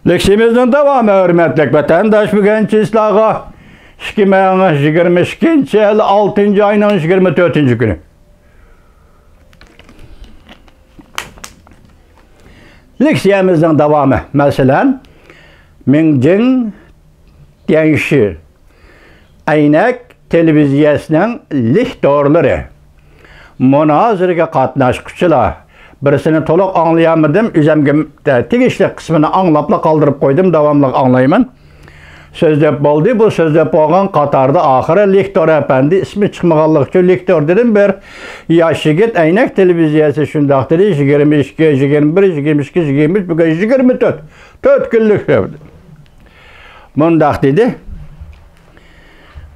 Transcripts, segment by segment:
Leksimizin devamı hürmetlik vatandaş bugün çislağa 2022 yıl 6. ayının 24. günü. Leksiyemizin devamı mesela Mingjin Gençi Aynek televizyasının liktorları münazirge katnaşkıçılar birisini toluk anlayamadım, üzemge tegişli kısmını anlapla kaldırıp koydum, devamlı anlayayım. Sözlep oldu, bu sözlep olgan Katar'da ahire Liktor Efendi, ismi çıkmağallık için Liktor dedim, bir yaş yigit Aynek televizyası şundak dedi, 22, 21, 22, 23, bugün 24, 4 günlük sevdi. Mundak dedi,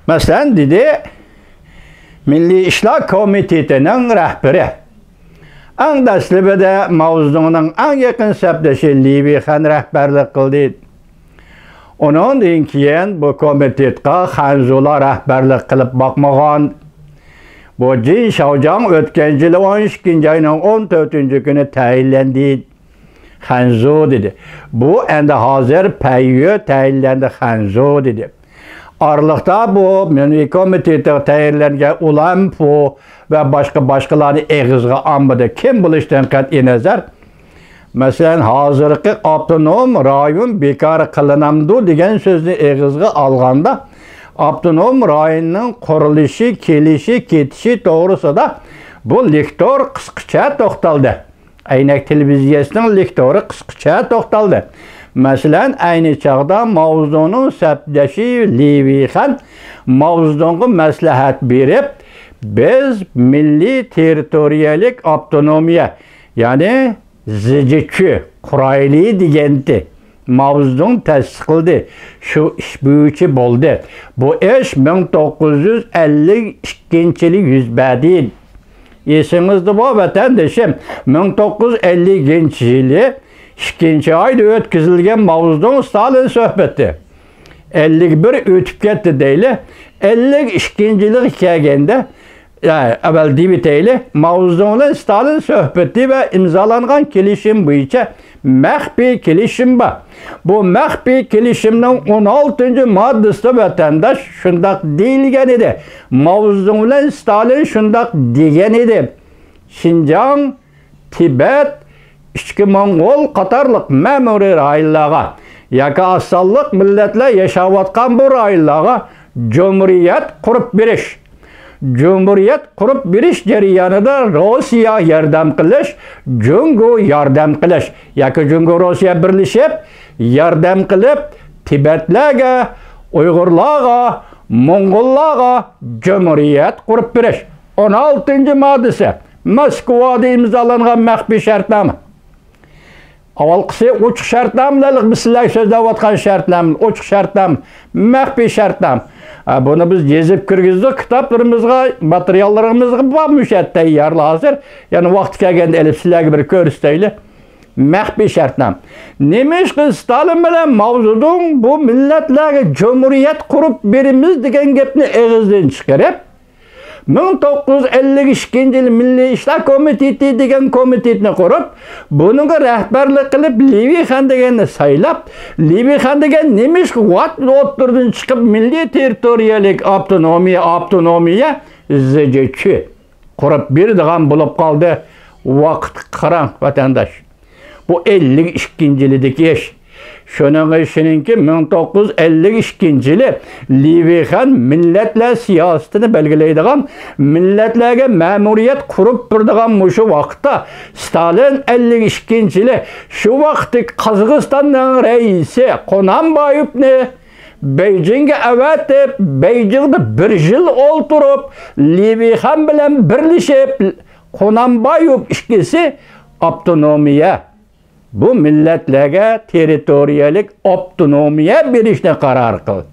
mesela dedi, Milli İşler Komitesi'nin rehberi, en dastlabida mavzuning en yakın sepdeşi Livi Xan rehberlik kıldı. Onun keyin bu komitetga Xanzula rehberlik kılıp bakmagan. Bu Jin Shaojang o'tgan yili 12 ayning 14 günü tayinlendi. Xanzu dedi. Bu endi hozir payyo tayinlendi Xanzu dedi. Aralıkta bu Milli Komiteti tayinlengan Ulampo ve başkalarını eğizge anmadı. Kim bu işten kat'i nazar? Mesela hazırki avtonom rayon bekar kılınamdı degen sözünü eğizge alganda avtonom rayonun kuruluşu, kelişi, ketişi doğrusu da bu liktor kıskıça toxtaldı. Aynek televizyasının liktoru kıskıça toxtaldı. Mesela aynı çağda mavzunun sepdeşi Livi Xan mavzunu məsləhət berib biz milli territoriyalik avtonomiya yani ZCQ kuraylığı degenti mavzun təsdiqildi. Şu iş büyücü oldu. Bu iş 1952 yılı yüz berdi. Esinizde bu vatandaşım 1952 yılı 2. ayda ötküzülgen mavzun Stalin söhbeti. 51 ötüp gitti değil. 52. yılı hikayende yani evvel dibiteyle mavzunla Stalin söhbeti ve imzalanan kelişim boyunca məxfi kelişim var. Bu məxfi kelişimden 16. maddesi vatandaş şundak deyilgen idi. Mavzunla Stalin şundak degen idi. Şinjan, Tibet, İçki Mongol Katarlık memuri rayonlarga, yaka asallık milletle yaşavatkan bu rayonlarga Cumhuriyet kurup beriş. Cumhuriyet kurup beriş jarayanida Rusya yordam qilish, Jungo yordam qilish. Yaka Jungo Rusya birlashib yordam qilib Tibetlarga, Uyg'urlarga, Mongollarga Cumhuriyet kurup berish. 16. maddesi Moskvada imzalangan məxfi şartnama. Avalqısı uçuq şartnamalar, bizlar sözləvatqan şartnama, uçuq şartnama, məxfi şartnama. Bunu biz yazıp kirgizdik, kitaplarımızga, materiallarımızga varmış tayyor hazır. Yani vaqti kelganda elip sizlarga bir ko'rsataylik. Məxfi şartnama. Nemiş ki Stalin bilan mavzudun bu milletlarga Cumhuriyet kurup berimiz degan gapni egizdan chiqarib 1952 yılı Milli İşler Komiteti degen komitetini kurup, bununla rehberlik kılıp Livi Xan degenini saylap, Livi Xan degen nemiş ki oturdan çıkıp milli territoriyalik avtonomiya ZCQ kurup bir degen bulup kaldı. Vakit karan vatandaş. Bu 52. yıldaki iş. Şunun işininki 1952 yılı Livi Xan milletler siyasetini belgileydiğen, milletlerge memuriyet kurup birdiğen muşu vaxtta Stalin 52 yılı şu vaxtı Kazakıstan'ın reisi Konanbayevni Beijing'e evetip, Beijing'de bir yıl oturup Livi Xan bilen birleşip Konanbayev işkisi avtonomiya. Bu milletlerge territoriyalik avtonomiya berishni karar kıldı.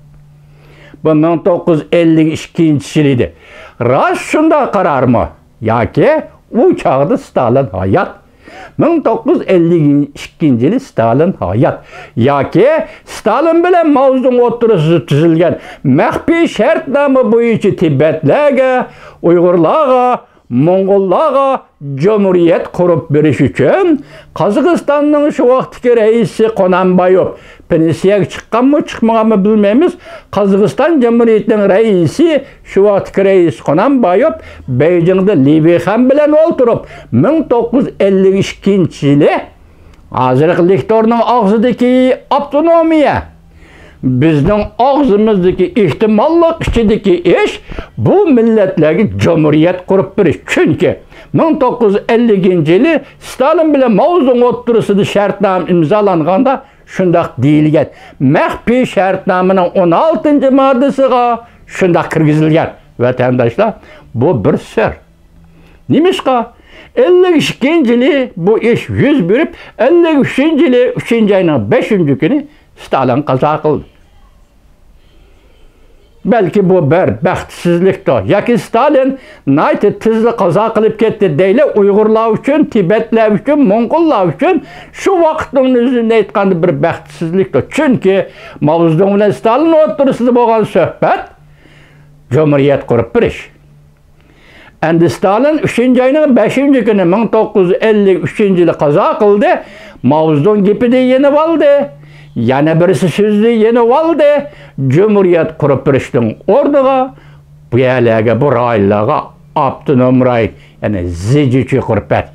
Bu 1952 yılıydı. Rast şunda karar mı? Yaki o çağda Stalin hayat. 1952 yılı Stalin hayat. Yaki Stalin bilen mavzun oturusu tüzülgen məxfi şartnama boyunca Tibetlerge, Uygurlarga, Mongollağa cumhuriyet kurup beriş üçün Kazakıstan'ın şu vaxtki reisi Konanbayov pensiyaga çıqqan mı çıkmagan mı bilmemiz. Kazakistan Cumhuriyeti'nin reisi şu vaxtki reis Konanbayov Beijing'de Li Weikhan bilen olturup 1952 yılı hazırki Lektor'un ağzıdaki avtonomiya bizning ağzımızdaki ihtimallık içindeki iş bu milletlerge cumhuriyet kurup beriş. Çünkü 1952 yılı Stalin bilen Mao Zedong oturusida şartname imzalanganda şundaq deyilgan. Mahfi şartnamening 16. maddesiga şundaq kirgizilgan. Vatandaşlar, bu bir sir. Nimişqa? 52 yılı bu iş yüz berip 53 yılı 3. ayının 5. günü Stalin qaza qildi. Belki bu bir baxtsizlikdir. Yoki Stalin nayt tizli qaza qilib ketdi deyli Uyg'urlar uchun, Tibetlar uchun, Mongollar uchun şu vaqtning o'zida aytganda bir baxtsizlikdir. Chunki Mao Zedong bilan Stalin o'rtasida bo'lgan suhbat cumhuriyet qurup berish. Endi Stalin 3. ayının 5. günü 1953 yılı qaza qildi. Mao Zedong gapida yenib oldi. Yana birisi sözlü yeni oldu. Cumhuriyet kurup berishning o'rniga bu yerlarga, bu rayonlarga avtonom rayon, yani zijichi qurup berdi.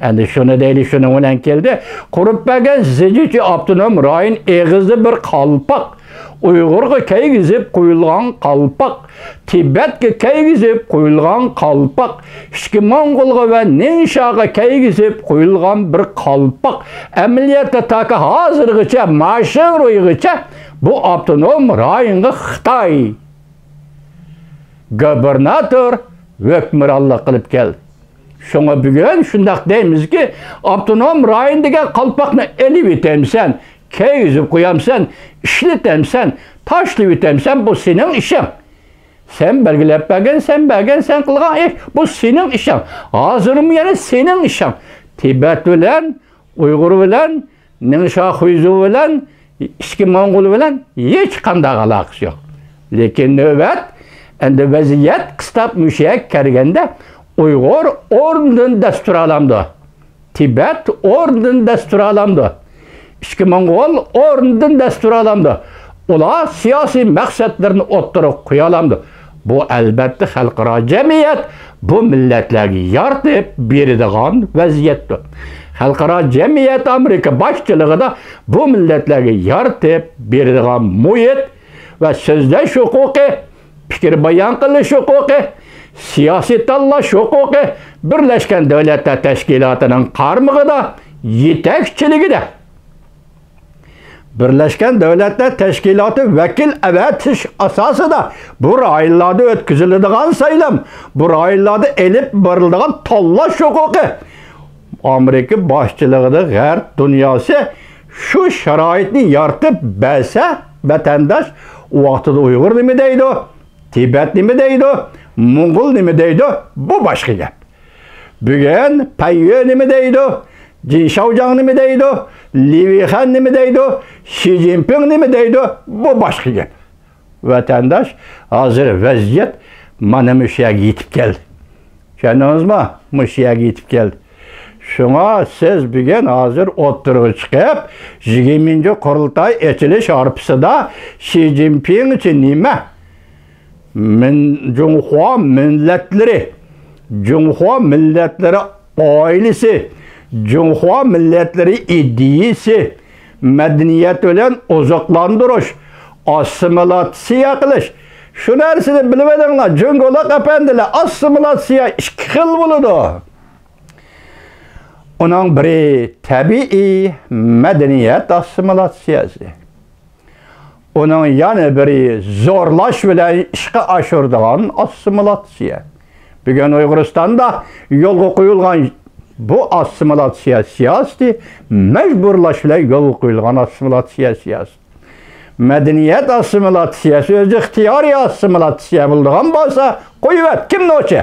Endi shuni deyli, shuni bilan keldi. Qurup bergan zijichi avtonom rayon egizli bir qalpoq. Uyg'urga kaygizib qo'yilgan qalpoq, Tibetga kaygizib qo'yilgan qalpoq, ishki Mongolga va Nenshaga kaygizib qo'yilgan bir qalpoq. Amaliyotda taki hozirgacha, mashin ro'yigacha bu avtonom rayonga Xitoy gubernator hukmronlik qilib keldi. Şuna bugun shundaq deymizki, avtonom rayon degan qalpoqni elib etemsan, kaygizib qo'yamsan, ishlatamsan, tashlab etamsan, bu sening ishing. Sen belgilab bergan, sen qilgan ish, bu sening ishing. Hozirmi yana sening ishing. Tibet bilan, Uyg'ur bilan, Nensha Xuyzu bilan, ishki Mongol bilan hech qanday aloqasi yo'q. Lekin navbat, endi vaziyat qistab mushaga kirganda Uyg'ur o'rnidan dastur olamdi. Tibet o'rnidan dastur olamdi. İşki Mongol o'rnidan dastur olamdi. Ular siyosiy maqsadlarini o'ttirib qo'ya olamdi. Bu albatta xalqaro jamiyat bu millatlarga yoritib beradigan vaziyatdir. Xalqaro jamiyat Amerika boshchiligida bu millatlarga yoritib beradigan muhit va so'zlash huquqi, fikr bayon qilish huquqi, siyosiy tanlash huquqi Birlashgan Davlatlar Tashkilotining qarmog'ida, yetakchiligida Birleşken Devletler Teşkilatı vekil evetiş asasında bu rayonlarda ötküzülüdüğün sayılım, bu rayonlarda elip barıldığın tallaş hukuku. Amerika başçılığında G'arb dünyası şu şaraitini yaratıp berse, vatandaş o vaqtida Uyg'ur nima deydi, Tibet nima deydi, Mongol nima deydi, bu başka gap. Bugun Payyo nima deydi, Jin Shaojiang nima deydi, Li Weikhan nima deydi, Xi Jinping nima deydi, bu başka gap. Vatandaş hazır vaziyet mana bu yerga yetib keldi. Tushundingizmi? Bu yerga yetib keldi. Şuna siz bugün hazır o'ttirg'i chiqib, 20. qurultay ochilish arifasida Xi Jinping için nima? Cumhur milletleri, Cumhur milletleri ailesi, Cumhur milletleri ideyasi, medeniyet bilan oziqlantirish, assimilatsiya qilish. Shu narsani bilib olinglar, Jungolar apandilar, assimilatsiya ikki xil bo'ladi. Onun biri tabiiy medeniyet assimilatsiyasi. Onun yana biri zorlash bilan ishga oshiradigan assimilatsiya. Bugun Uyg'uristonda yo'lga qo'yilgan bu assimilatsiya siyosati majburlash bilan yo'lga qo'yilgan assimilatsiya siyosati. Medeniyet assimilatsiyasi o'zi ixtiyoriy assimilatsiya bo'lgan bo'lsa, qo'yib kimni o'chi?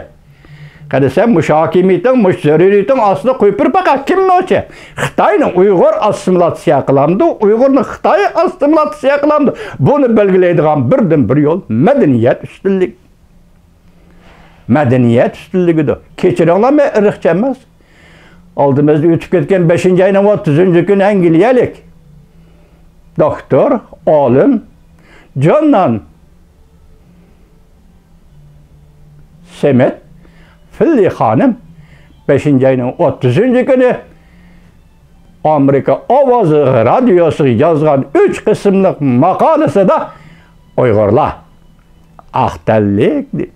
Qani sen mushakimiyating, mushzaruriyating aslida qo'yib baqa kimni o'chi? Xitoyni Uyg'ur assimilatsiya qilamdi, Uyg'urni Xitoy assimilatsiya qilamdi. Buni belgilaydigan birdan bir yo'l madaniyat ustunlik. Medeniyet üstünlüğüdür. Keçirenler mi ırıkça emas? Aldığımızda ütüp ketken 5. ayının 30. günü Engliyelik. Doktor, olim, John'dan Semet Filli Hanım 5. ayının 30. günü Amerika Ovazı Radyosu yazgan 3 kısımlık makalesi de Uygurlar. Ahtellik değil.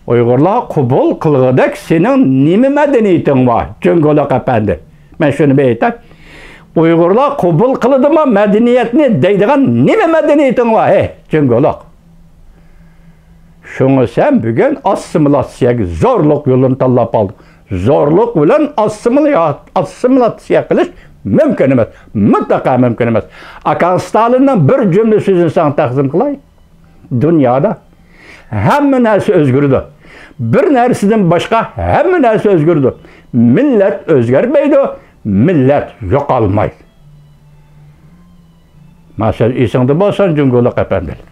Uygurlar kubul kılgıdak senin nimi medeniyetin var? Cüngolak efendi. Ben şunu bir aytayım. Uygurlar kubul kılıdı mı medeniyetini deydiğen nimi medeniyetin var? Hey Cüngolak. Şunu sen bugün assimilasyon zorluk yolunu tanlap aldın. Zorluk bilen assimilasyon kılış mümkün emas. Mutlaka mümkün emas. Akan Stalin'den bir cümle sözünü sana takdim kılay. Dünyada hamma narsa özgürdür. Bir narsadan başka hamma narsa özgürdür. Millet özgermeydi, millet yok olmaydı. Mesela esingde bolsan Cüngolak efendi.